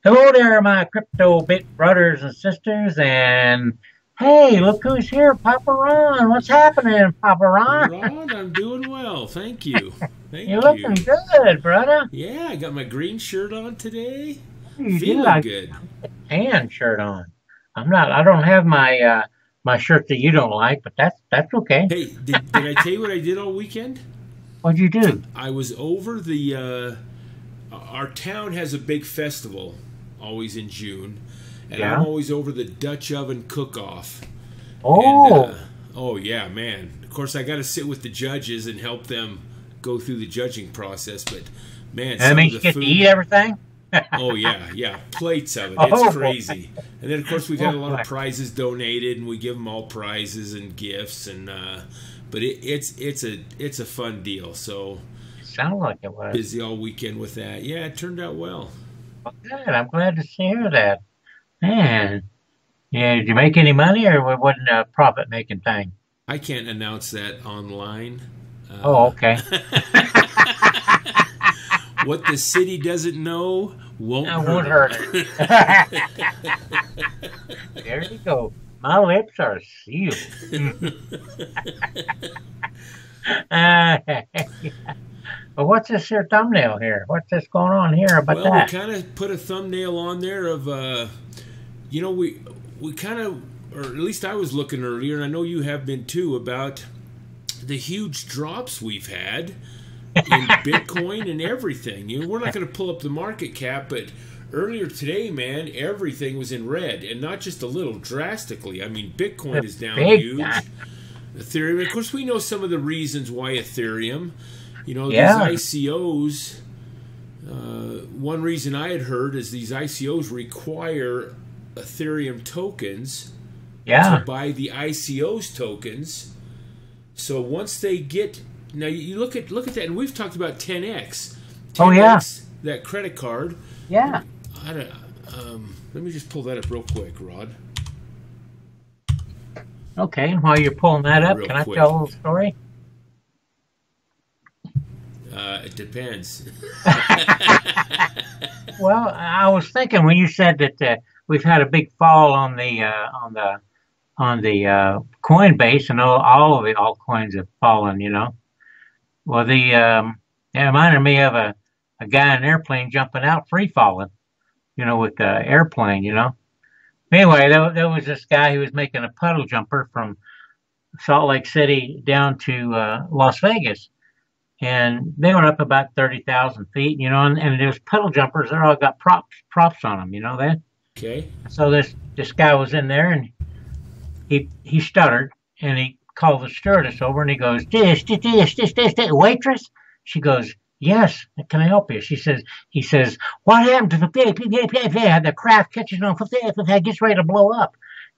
Hello there, my crypto bit brothers and sisters, and hey, look who's here, Papa Ron. What's happening, Papa Ron? Ron, I'm doing well. Thank you. You're Thank looking you. good, brother. Yeah, I got my green shirt on today. You do. Feeling I good. tan shirt on. I'm not. I don't have my shirt that you don't like, but that's okay. Hey, did I tell you what I did all weekend? What'd you do? I was over our town has a big festival always in June, and I'm Yeah. always over the Dutch oven cook-off. And Oh, oh yeah, man. Of course, I got to sit with the judges and help them go through the judging process. But man, that some of means the you get to food. eat everything. Oh yeah, yeah, plates of it. It's Oh boy. crazy. And then of course we've Oh had a lot of boy. prizes donated, and we give them all prizes and gifts, and but it's a fun deal. So Sounded like it was. busy all weekend with that. Yeah, it turned out well. Well, good. I'm glad to hear that. Man, yeah. Did you make any money, or it wasn't a profit making thing? I can't announce that online. Oh, Uh, okay. what the city doesn't know won't I hurt won't hurt them. it. There you go. My lips are sealed. Uh, but what's this here thumbnail here? What's this going on here about Well, we that? kind of put a thumbnail on there of we kind of, or at least I was looking earlier, and I know you have been too, about the huge drops we've had in Bitcoin and everything. We're not going to pull up the market cap, but earlier today, man, everything was in red, and not just a little, drastically. I mean, Bitcoin The is down big huge. guy. Ethereum, of course, we know some of the reasons why Ethereum. These Yeah. ICOs. One reason I had heard is these ICOs require Ethereum tokens to Yeah. buy the ICOs tokens. So once they get now, you look at that, and we've talked about 10x, Oh, yeah. 10x that credit card. Yeah. I don't, let me just pull that up real quick, Rod. Okay. And while you're pulling that up, Real can I quick. tell a little story? It depends. Well, I was thinking when you said that we've had a big fall on the coin base, and all of the altcoins have fallen. Well, it reminded me of a guy in an airplane jumping out, free falling. With the airplane. Anyway, there was this guy who was making a puddle jumper from Salt Lake City down to Las Vegas, and they went up about 30,000 feet. And those puddle jumpers, they're all got props on them. You know that. Okay. So this guy was in there, and he stuttered, and he called the stewardess over, and he goes, this, waitress. She goes, yes, can I help you? He says, what happened to the craft catches on, gets ready to blow up.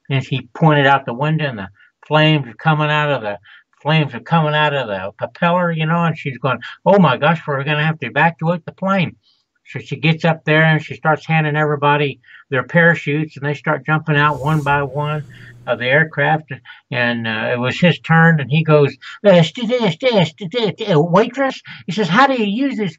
And he pointed out the window, and the flames are coming out of the propeller, and she's going, oh my gosh, we're going to have to evacuate the plane. So she gets up there and she starts handing everybody their parachutes, and they start jumping out one by one of the aircraft. And it was his turn, and he goes, waitress. He says, how do you use this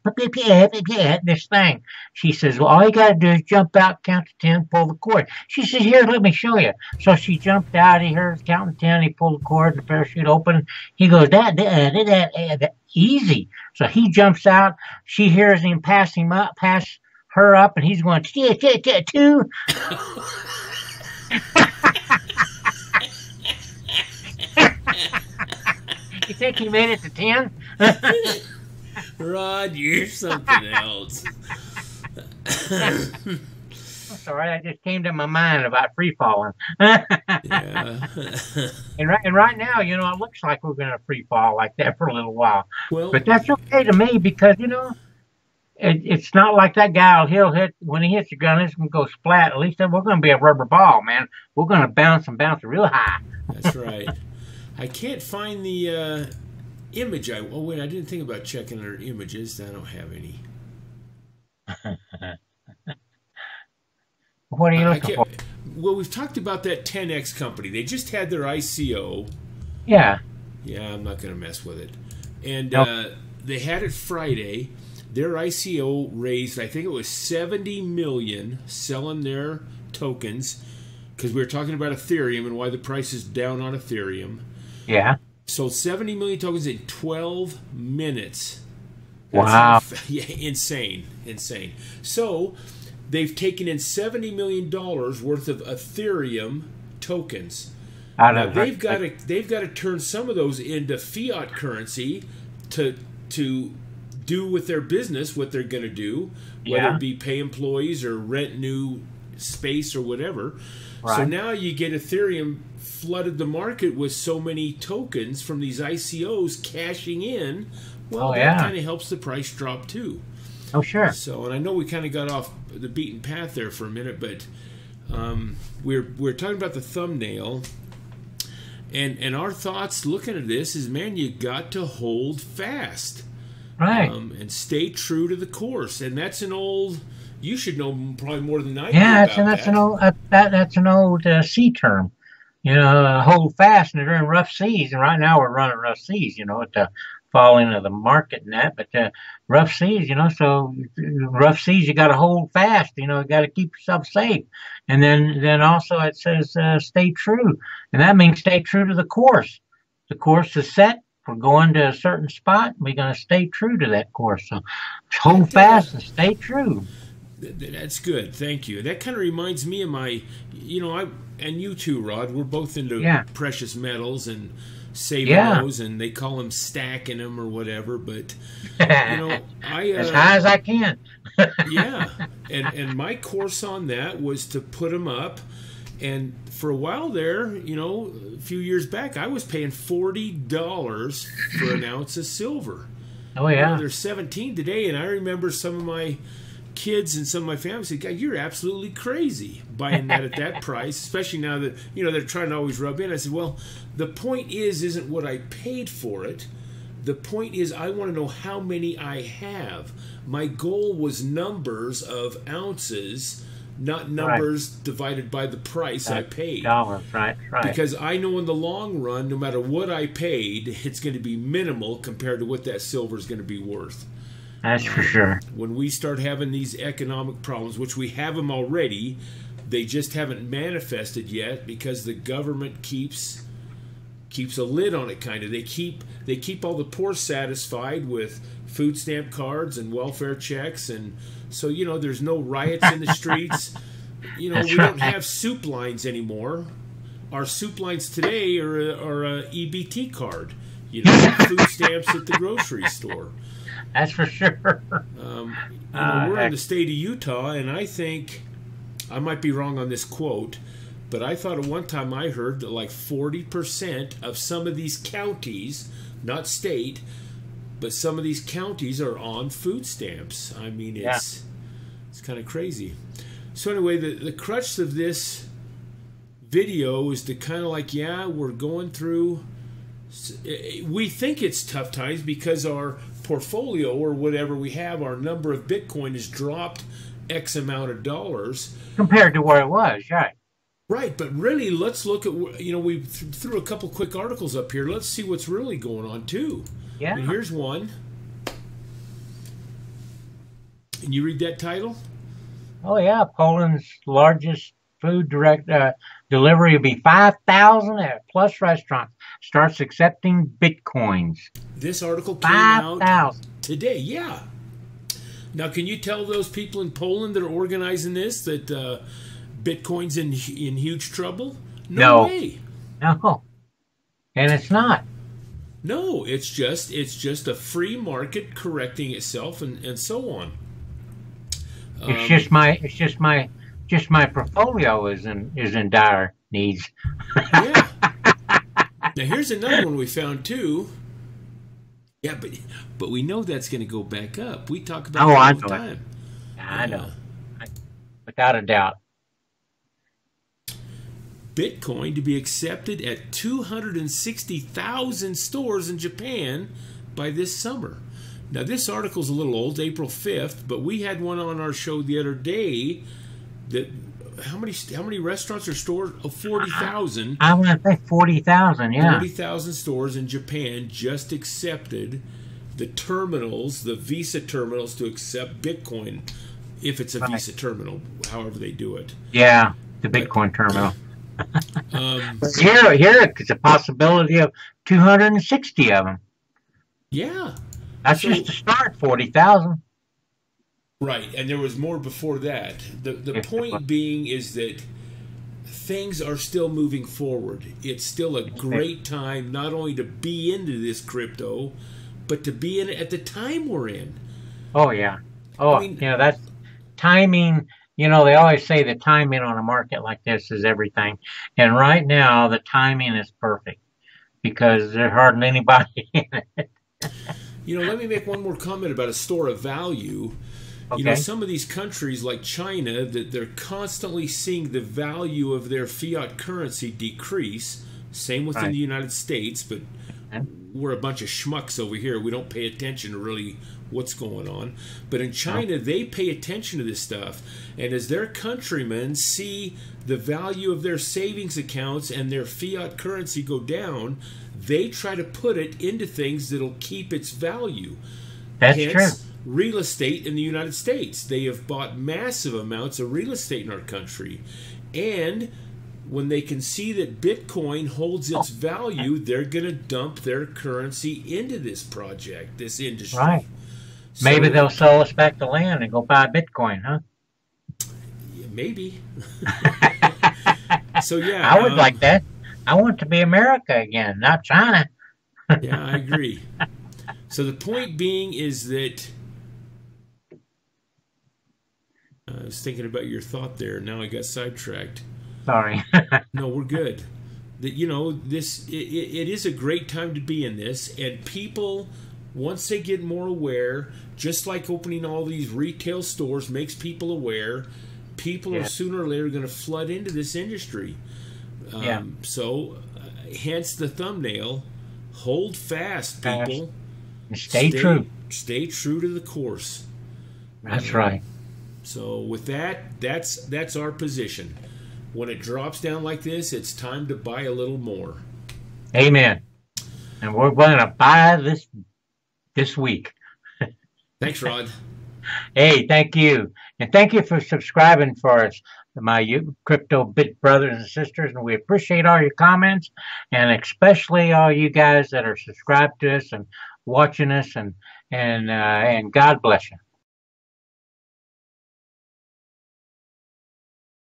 thing? She says, well, all you got to do is jump out, count to 10, pull the cord. She says, here, let me show you. So she jumped out. He heard counting 10. He pulled the cord, the parachute opened. He goes, that easy. So he jumps out. She hears him pass her up, and he's going, two. You think he made it to 10? Rod, you're something else. Sorry, that just came to my mind about free falling. Yeah. And right now, it looks like we're going to free fall like that for a little while. Well, But that's okay to me because, it's not like that guy, he'll hit, when he hits the ground, it's going to go splat. At least we're going to be a rubber ball, man. We're going to bounce real high. that's right. I can't find the image. Oh, wait, I didn't think about checking our images. I don't have any. What are you I looking can't. for? Well, we've talked about that 10x company. They just had their ICO. Yeah. Yeah, I'm not going to mess with it. And Nope. they had it Friday. Their ICO raised, I think it was 70 million selling their tokens, because we were talking about Ethereum and why the price is down on Ethereum. Yeah. Sold 70 million tokens in 12 minutes. Wow. Yeah, insane. So they've taken in $70 million worth of Ethereum tokens. Now, they've got to turn some of those into fiat currency to do with their business what they're going to do, whether it be pay employees or rent new space or whatever. Right. So now you get Ethereum flooded the market with so many tokens from these ICOs cashing in. Well, that kind of helps the price drop too. Oh, sure. So, and I know we kind of got off the beaten path there for a minute, but we're talking about the thumbnail, and our thoughts looking at this is, man, you got to hold fast, right, and stay true to the course. And that's an old. You should know probably more than I do. Yeah, that's an old sea term. You know, hold fast and during rough seas. And right now we're running rough seas. You know, at the falling of the market and that. But rough seas, you know, so rough seas you got to hold fast. You know, you got to keep yourself safe. And then also it says stay true, and that means stay true to the course. The course is set. We're going to a certain spot. We're going to stay true to that course. So hold fast and stay true. That's good. Thank you. That kind of reminds me of my, and you too, Rod. We're both into precious metals and saving those, and they call them stacking them or whatever. But, as high as I can. Yeah. And my course on that was to put them up. And for a while there, a few years back, I was paying $40 for an ounce of silver. Oh, yeah. They're 17 today, and I remember some of my kids and some of my family said, God, you're absolutely crazy buying that at that price, especially now that, they're trying to always rub in. I said, well, the point isn't what I paid for it. The point is I want to know how many I have. My goal was numbers of ounces, not numbers divided by the price I paid. Dollars, right. Because I know in the long run, no matter what I paid, it's going to be minimal compared to what that silver is going to be worth. That's for sure. When we start having these economic problems, which we have them already, they just haven't manifested yet because the government keeps a lid on it. Kind of, they keep all the poor satisfied with food stamp cards and welfare checks, and so there's no riots in the streets. We don't have soup lines anymore. Our soup lines today are a EBT card. Food stamps at the grocery store. That's for sure. We're in the state of Utah, and I think, I might be wrong on this quote, but I thought at one time I heard that like 40% of some of these counties, not state, but some of these counties are on food stamps. I mean, it's kind of crazy. So anyway, the crux of this video is to kind of like, we're going through, we think it's tough times because our portfolio or whatever we have, our number of Bitcoin has dropped X amount of dollars compared to where it was, right? Right, but really, let's look at, we threw a couple quick articles up here. Let's see what's really going on too. Yeah. And here's one. And you read that title? Oh yeah, Poland's largest food delivery will be 5,000 at Plus restaurants starts accepting Bitcoins. This article came out 5,000 today. Yeah. Now, can you tell those people in Poland that are organizing this that Bitcoin's in huge trouble? No way. No. And it's not. No, it's just a free market correcting itself and so on. It's just my portfolio is in dire needs. Yeah. Now here's another one we found too. Yeah, but we know that's going to go back up. We talk about it all the time. I know. Without a doubt. Bitcoin to be accepted at 260,000 stores in Japan by this summer. Now, this article's a little old, April 5th, but we had one on our show the other day that how many restaurants or stores? 40,000. I want to think 40,000, yeah. 40,000 stores in Japan just accepted the terminals, the Visa terminals, to accept Bitcoin if it's a Right. Visa terminal, however they do it. Yeah, the But Bitcoin terminal. um, Here it's a possibility of 260 of them. yeah, That's just so to start, 40,000. right, and there was more before that. The point being is that things are still moving forward. It's still a great time not only to be into this crypto, but to be in it at the time we're in. Oh yeah. I Oh, mean, that's timing. They always say the timing on a market like this is everything. And right now, the timing is perfect because there's hardly anybody in it. let me make one more comment about a store of value. Okay. Some of these countries like China, that they're constantly seeing the value of their fiat currency decrease. Same within Right. the United States, but And, we're a bunch of schmucks over here. We don't pay attention to really what's going on. But in no. China, they pay attention to this stuff. And as their countrymen see the value of their savings accounts and their fiat currency go down, they try to put it into things that'll keep its value. That's true. Hence, real estate in the United States. They have bought massive amounts of real estate in our country. And when they can see that Bitcoin holds its value, they're going to dump their currency into this project, this industry. Right. So, Maybe they'll sell us back the land and go buy Bitcoin, huh? yeah, maybe. So, yeah. I would like that. I want to be America again, not China. Yeah, I agree. So the point being is that I was thinking about your thought there. Now I got sidetracked. Sorry. No, we're good. That this it is a great time to be in this, and people, once they get more aware, just like opening all these retail stores makes people aware, people Yeah. are sooner or later going to flood into this industry. Yeah. So, hence the thumbnail. Hold fast, people. Stay true. Stay true to the course. That's right. So with that's our position. When it drops down like this, it's time to buy a little more. Amen. And we're going to buy this week. Thanks, Rod. Hey, thank you. And thank you for subscribing for us, my crypto bit brothers and sisters. And we appreciate all your comments, and especially all you guys that are subscribed to us and watching us, and God bless you.